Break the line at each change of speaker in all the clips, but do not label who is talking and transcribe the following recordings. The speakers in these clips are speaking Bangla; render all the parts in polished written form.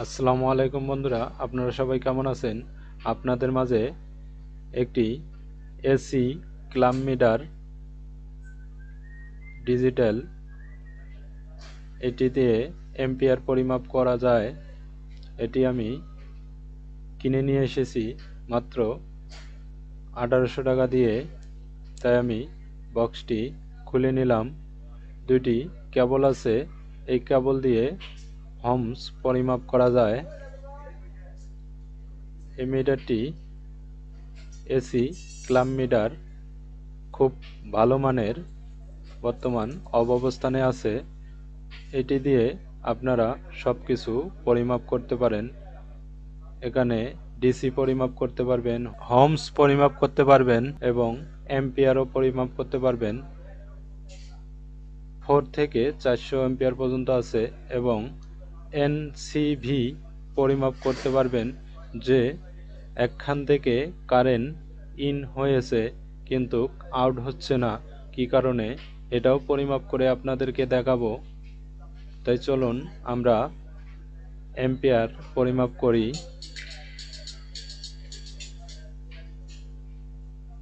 আসসালামু আলাইকুম বন্ধুরা, আপনারা সবাই কেমন আছেন? আপনাদের মাঝে একটি এসি ক্লাম মিটার ডিজিটাল, এটি দিয়ে এম্পিয়ার পরিমাপ করা যায়। এটি আমি কিনে নিয়ে এসেছি মাত্র 1800 টাকা দিয়ে। তাই আমি বক্সটি খুলে নিলাম। দুইটি কেবল আছে, এই কেবল দিয়ে ওহমস পরিমাপ করা যায়। এই মিটারটি এসি ক্লাম মিটার, খুব ভালো মানের, বর্তমান অবস্থানে আছে। এটি দিয়ে আপনারা সবকিছু পরিমাপ করতে পারেন। এখানে ডিসি পরিমাপ করতে পারবেন, ওহমস পরিমাপ করতে পারবেন এবং এম্পিয়ারও পরিমাপ করতে পারবেন। 4 থেকে 400 এম্পিয়ার পর্যন্ত আছে এবং এনসিভি পরিমাপ করতে পারবেন, যে একখান থেকে কারেন্ট ইন হয়েছে কিন্তু আউট হচ্ছে না, কি কারণে, এটাও পরিমাপ করে আপনাদেরকে দেখাবো। তাই চলুন আমরা এম্পিয়ার পরিমাপ করি।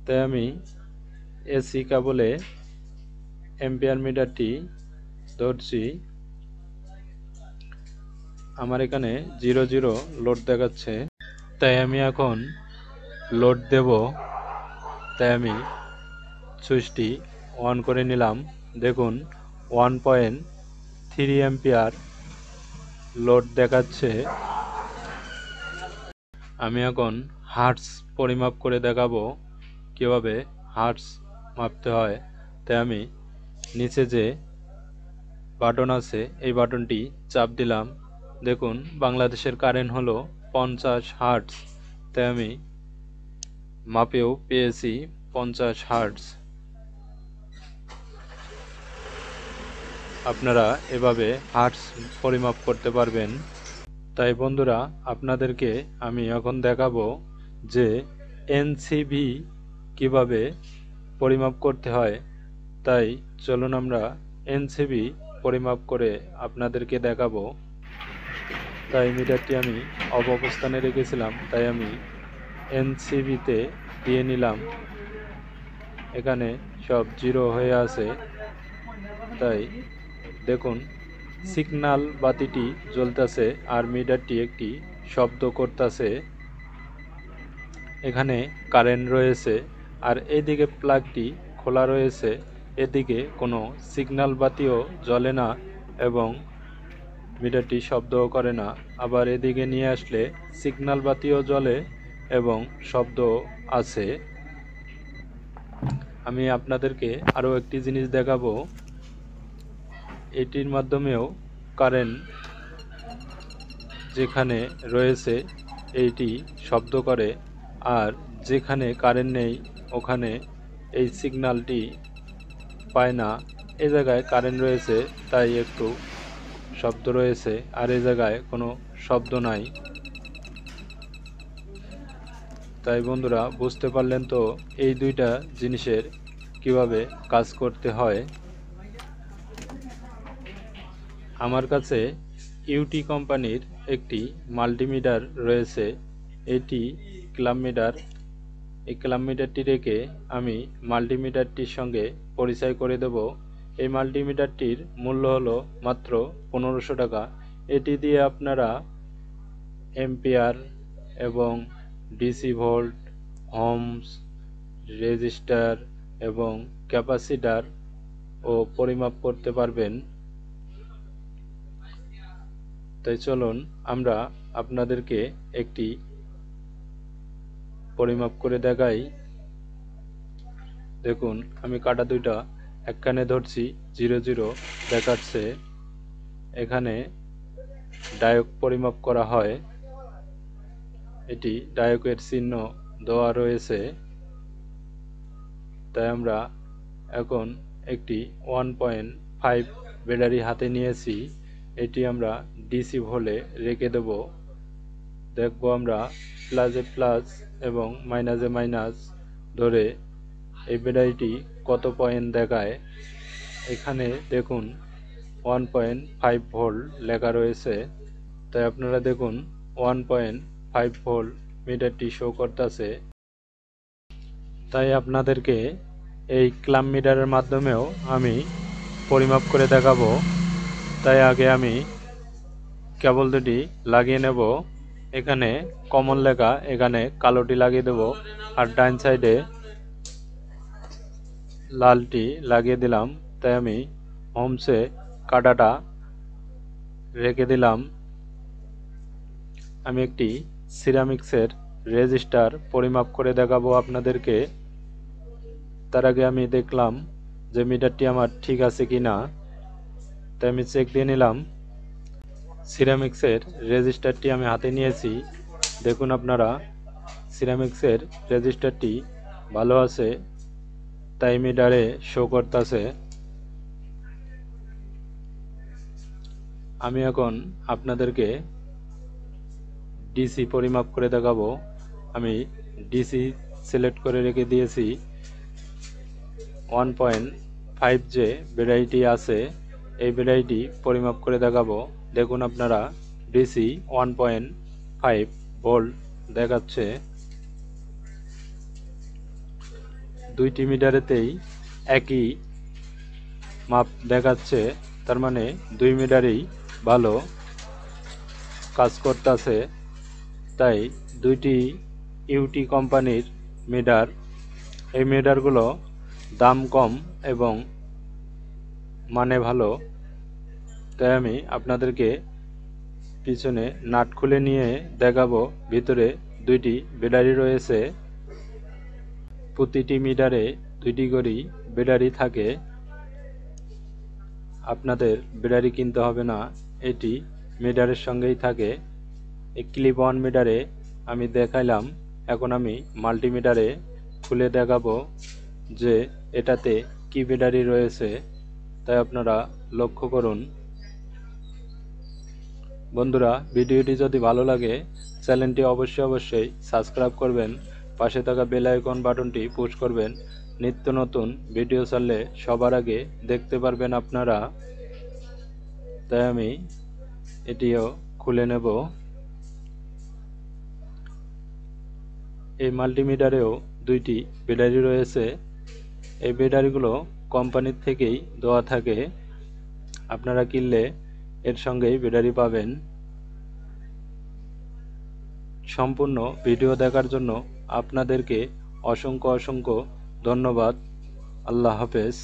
তাই আমি এসি কেবলে এম্পিয়ার মিটারটি ধরছি। আমার এখানে 00 লোড দেখাচ্ছে, তাই আমি এখন লোড দেব। তাই আমি সুইচটি অন করে নিলাম। দেখুন 1.3 এম্পিয়ার লোড দেখাচ্ছে। আমি এখন হার্টস পরিমাপ করে দেখাবো কিভাবে হার্টস মাপতে হয়। তাই আমি নিচে যে বাটন আছে এই বাটনটি চাপ দিলাম। দেখুন বাংলাদেশের কারেন্ট হলো 50 হার্টস। তাই আমি মাপেও পেয়েছি 50 হার্টস। আপনারা এভাবে হার্টস পরিমাপ করতে পারবেন। তাই বন্ধুরা, আপনাদেরকে আমি এখন দেখাবো যে এনসিভি কিভাবে পরিমাপ করতে হয়। তাই চলুন আমরা এনসিভি পরিমাপ করে আপনাদেরকে দেখাবো। তাই মিটারটি আমি অবস্থানে রেখেছিলাম, তাই আমি এনসিভিতে দিয়ে নিলাম। এখানে সব 0 হয়ে আছে। তাই দেখুন সিগন্যাল বাতিটি জ্বলতেছে আর মিটারটি একটি শব্দ করতেছে। এখানে কারেন্ট রয়েছে আর এদিকে প্লাগটি খোলা রয়েছে। এদিকে কোনো সিগন্যাল বাতিও জ্বলে না এবং মিটারটি শব্দও করে না। আবার এদিকে নিয়ে আসলে সিগন্যাল বাতিও জ্বলে এবং শব্দ আছে। আমি আপনাদেরকে আরও একটি জিনিস দেখাবো। এটির মাধ্যমেও কারেন্ট যেখানে রয়েছে এইটি শব্দ করে, আর যেখানে কারেন্ট নেই ওখানে এই সিগন্যালটি পায় না। এ জায়গায় কারেন্ট রয়েছে তাই একটু শব্দ রয়েছে, আর এ জায়গায় কোনো শব্দ নাই। তাই বন্ধুরা, বুঝতে পারলেন তো এই দুইটা জিনিসের কিভাবে কাজ করতে হয়। আমার কাছে ইউটি কোম্পানির একটি মাল্টিমিটার রয়েছে। এটি ক্লাম মিটার। এই ক্লাম মিটারটি রেখে আমি মাল্টিমিটারটির সঙ্গে পরিচয় করে দেব। এই মাল্টিমিটারটির মূল্য হলো মাত্র 1500 টাকা। এটি দিয়ে আপনারা এম্পিয়ার এবং ডিসি ভোল্ট, ওহমস, রেজিস্টার এবং ক্যাপাসিটার ও পরিমাপ করতে পারবেন। তাই চলুন আমরা আপনাদেরকে একটি পরিমাপ করে দেখাই। দেখুন আমি কাটা দুইটা একখানে ধরছি, 00 দেখাচ্ছে। এখানে ডায়োক পরিমাপ করা হয়, এটি ডায়োকের চিহ্ন দেওয়া রয়েছে। তাই আমরা এখন একটি 1.5 ব্যাটারি হাতে নিয়েছি। এটি আমরা ডিসি ভোল্টে রেখে দেব। দেখব আমরা প্লাসে প্লাস এবং মাইনাসে মাইনাস ধরে এই ব্যাটারিটি কত পয়েন্ট দেখায়। এখানে দেখুন 1.5 ভোল্ট লেখা রয়েছে। তাই আপনারা দেখুন 1.5 ভোল্ট মিটারটি শো করতেছে। তাই আপনাদেরকে এই ক্লাম মিটারের মাধ্যমেও আমি পরিমাপ করে দেখাবো। তাই আগে আমি কেবল দুটি লাগিয়ে নেব। এখানে কমন লেখা, এখানে কালোটি লাগিয়ে দেব, আর ডাইন সাইডে লালটি লাগিয়ে দিলাম। তাই আমি হোমসে কাটাটা রেখে দিলাম। আমি একটি সিরামিক্সের রেজিস্টার পরিমাপ করে দেখাবো আপনাদেরকে। তার আগে আমি দেখলাম যে মিটারটি আমার ঠিক আছে কিনা, তাই আমি চেক দিয়ে নিলাম। সিরামিক্সের রেজিস্টারটি আমি হাতে নিয়েছি। দেখুন আপনারা, সিরামিক্সের রেজিস্টারটি ভালো আছে, তাই মিটারে শো করতেছে। আমি এখন আপনাদেরকে ডিসি পরিমাপ করে দেখাবো। আমি ডিসি সিলেক্ট করে রেখে দিয়েছি। 1.5 যে ভ্যারাইটি আছে, এই ভ্যারাইটি পরিমাপ করে দেখাবো। দেখুন আপনারা, ডিসি 1.5 ভোল্ট দেখাচ্ছে। দুইটি মিটারেতেই একই মাপ দেখাচ্ছে, তার মানে দুই মিটারই ভালো কাজ করতেছে। তাই দুইটি ইউটি কোম্পানির মিটার, এই মিটারগুলো দাম কম এবং মানে ভালো। তাই আমি আপনাদেরকে পিছনে নাট খুলে নিয়ে দেখাবো। ভিতরে দুইটি ব্যাটারি রয়েছে, প্রতিটি মিটারে দুইটি করে ব্যাটারি থাকে। আপনাদের ব্যাটারি কিনতে হবে না, এটি মিটারের সঙ্গেই থাকে। এই ক্লিপ অন মিটারে আমি দেখাইলাম, এখন আমি মাল্টিমিটারে খুলে দেখাবো যে এটাতে কি ব্যাটারি রয়েছে। তাই আপনারা লক্ষ্য করুন। বন্ধুরা, ভিডিওটি যদি ভালো লাগে চ্যানেলটি অবশ্যই সাবস্ক্রাইব করবেন, পাশে থাকা বেল আইকন বাটনটি পুশ করবেন। নিত্য নতুন ভিডিও ছাড়লে সবার আগে দেখতে পারবেন আপনারা। তাই আমি এটিও খুলে নেব। এই মাল্টিমিটারেও দুইটি ব্যাটারি রয়েছে। এই ব্যাটারিগুলো কোম্পানির থেকেই দেওয়া থাকে, আপনারা কিনলে এর সঙ্গেই ব্যাটারি পাবেন। সম্পূর্ণ ভিডিও দেখার জন্য আপনাদেরকে অসংখ্য ধন্যবাদ। আল্লাহ হাফেজ।